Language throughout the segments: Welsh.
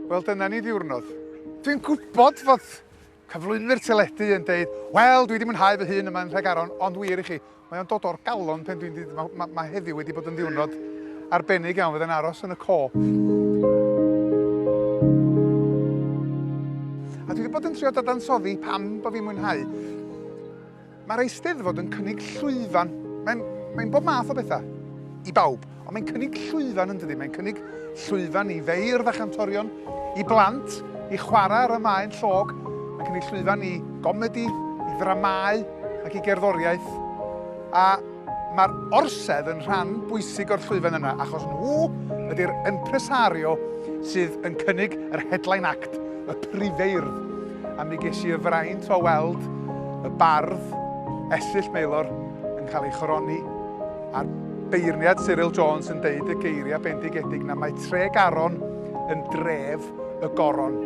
Wel, dyna ni diwrnod. Dwi'n gwybod fod cyflwynwyr teledu yn dweud, wel, dwi wedi mwynhau fy hun yma'n Tregaron, ond wir i chi, mae o'n dod o'r galon pen dwi'n dweud, mae heddiw wedi bod yn diwrnod arbennig iawn fydd yn aros yn y co. A dwi wedi bod yn trio dadansoddi pam bod fi'n mwynhau. Mae'r Eisteddfod yn cynnig llwyfan. Mae'n bob math o bethau i bawb, ond mae'n cynnig llwyfan yn dydi. Mae'n cynnig llwyfan i feirdd a chantorion, i blant, i chwarae ar y maen llog. Mae'n cynnig llwyfan i gomedi, i ddramau ac i gerddoriaeth. A mae'r orsedd yn rhan bwysig o'r llwyfan yna, achos nhw ydy'r impresario sydd yn cynnig yr headline act, y prifeirdd. A mi ges i y fraint o weld y bardd Esill Maelor yn cael ei chroni a'r beirniad Cyril Jones yn deud y geiriau bendigedig na mae Tregaron yn dref y goron.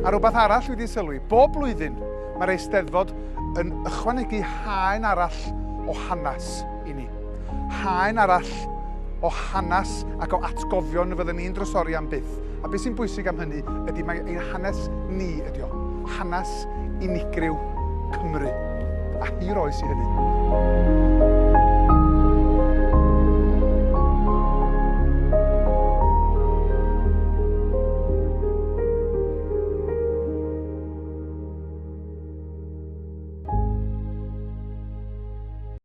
A rhywbeth arall wedi sylwi, bob blwyddyn mae'r Eisteddfod yn ychwanegu haen arall o hanes i ni. Haen arall o hanes ac o atgofion fydden ni'n drysori am byth. A beth sy'n bwysig am hynny ydy mae ein hanes ni ydi o. Hanes unigryw Cymru. A hir oes i hynny.